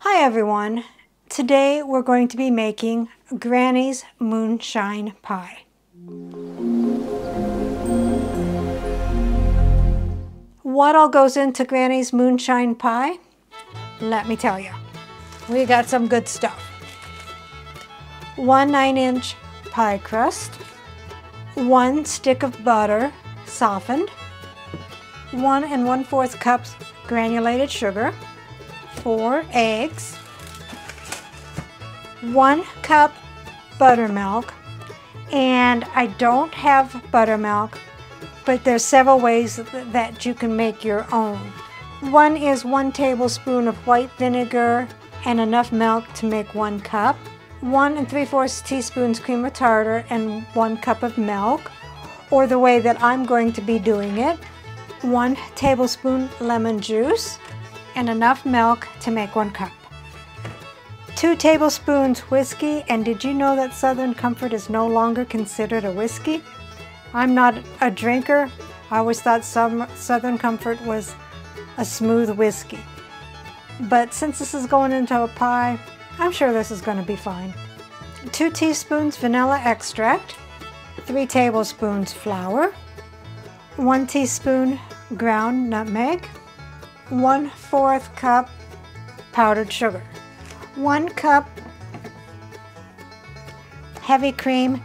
Hi everyone! Today we're going to be making Granny's Moonshine Pie. What all goes into Granny's Moonshine Pie? Let me tell you. We got some good stuff. 1 9-inch pie crust, 1 stick of butter softened, 1 1/4 cups granulated sugar, 4 eggs, 1 cup buttermilk, and I don't have buttermilk, but there's several ways that you can make your own. One is 1 tablespoon of white vinegar and enough milk to make 1 cup, 1 3/4 teaspoons cream of tartar and 1 cup of milk, or the way that I'm going to be doing it, 1 tablespoon lemon juice, and enough milk to make 1 cup. 2 tablespoons whiskey, and did you know that Southern Comfort is no longer considered a whiskey? I'm not a drinker. I always thought Southern Comfort was a smooth whiskey. But since this is going into a pie, I'm sure this is going to be fine. 2 teaspoons vanilla extract, 3 tablespoons flour, 1 teaspoon ground nutmeg, 1/4 cup powdered sugar, 1 cup heavy cream.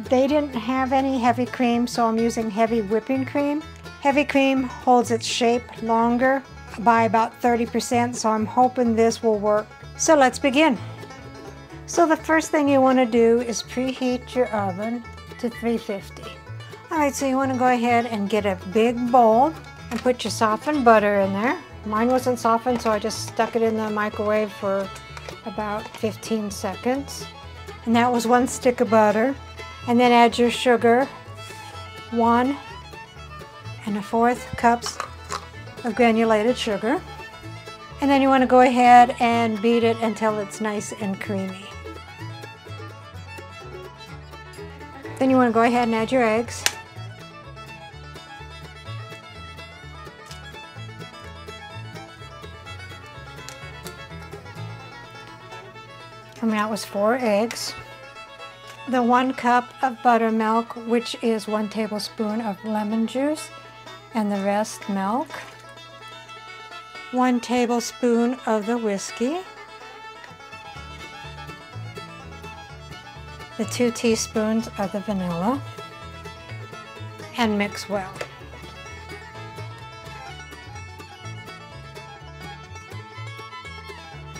They didn't have any heavy cream, so I'm using heavy whipping cream. Heavy cream holds its shape longer by about 30%, so I'm hoping this will work. So let's begin. So the first thing you want to do is preheat your oven to 350. Alright, so you want to go ahead and get a big bowl and put your softened butter in there. Mine wasn't softened, so I just stuck it in the microwave for about 15 seconds. And that was 1 stick of butter. And then add your sugar, 1 1/4 cups of granulated sugar. And then you want to go ahead and beat it until it's nice and creamy. Then you want to go ahead and add your eggs. And that was 4 eggs. The 1 cup of buttermilk, which is 1 tablespoon of lemon juice, and the rest milk. 1 tablespoon of the whiskey. The 2 teaspoons of the vanilla, and mix well.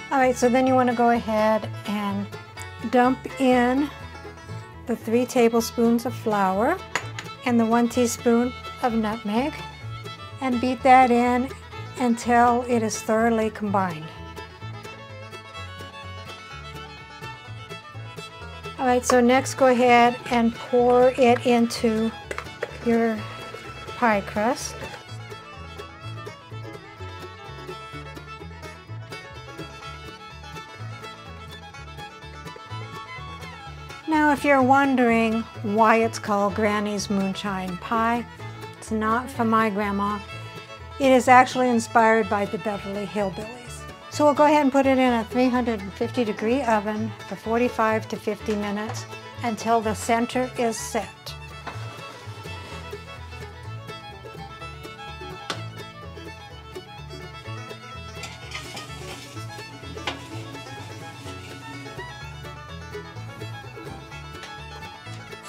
Alright, so then you want to go ahead and dump in the 3 tablespoons of flour and the 1 teaspoon of nutmeg, and beat that in until it is thoroughly combined. Alright, so next go ahead and pour it into your pie crust. Now, if you're wondering why it's called Granny's Moonshine Pie, it's not from my grandma. It is actually inspired by the Beverly Hillbillies. So we'll go ahead and put it in a 350-degree oven for 45 to 50 minutes until the center is set.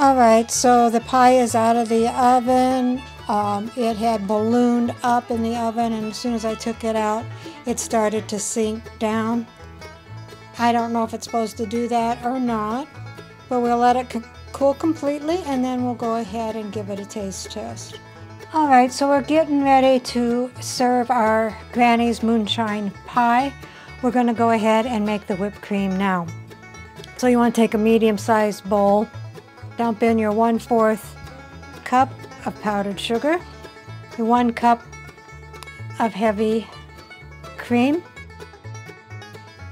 Alright, so the pie is out of the oven. It had ballooned up in the oven, and as soon as I took it out, it started to sink down. I don't know if it's supposed to do that or not, but we'll let it cool completely, and then we'll go ahead and give it a taste test. Alright, so we're getting ready to serve our Granny's Moonshine Pie. We're going to go ahead and make the whipped cream now. So you want to take a medium-sized bowl, dump in your 1/4 cup of powdered sugar, your 1 cup of heavy cream,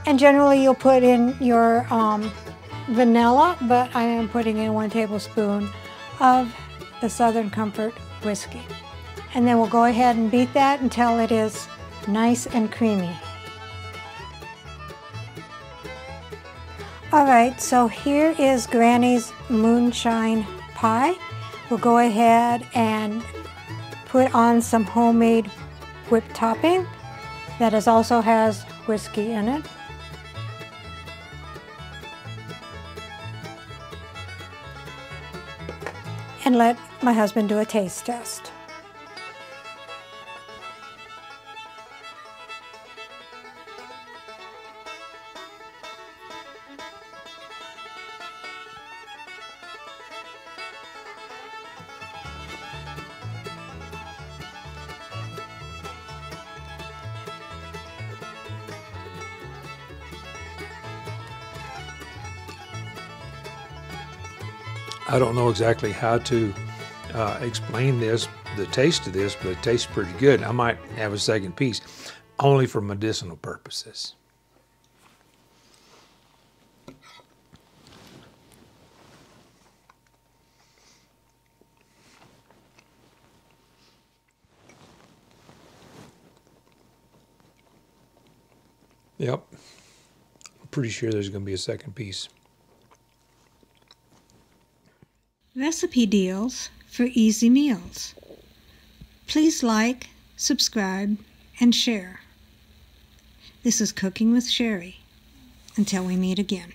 and generally you'll put in your vanilla, but I am putting in 1 tablespoon of the Southern Comfort whiskey. And then we'll go ahead and beat that until it is nice and creamy. Alright, so here is Granny's Moonshine Pie. We'll go ahead and put on some homemade whipped topping that also has whiskey in it. And let my husband do a taste test. I don't know exactly how to explain this, the taste of this, but it tastes pretty good. I might have a second piece, only for medicinal purposes. Yep, I'm pretty sure there's going to be a second piece. Recipe deals for easy meals. Please like, subscribe, and share. This is Cooking with Sherry. Until we meet again.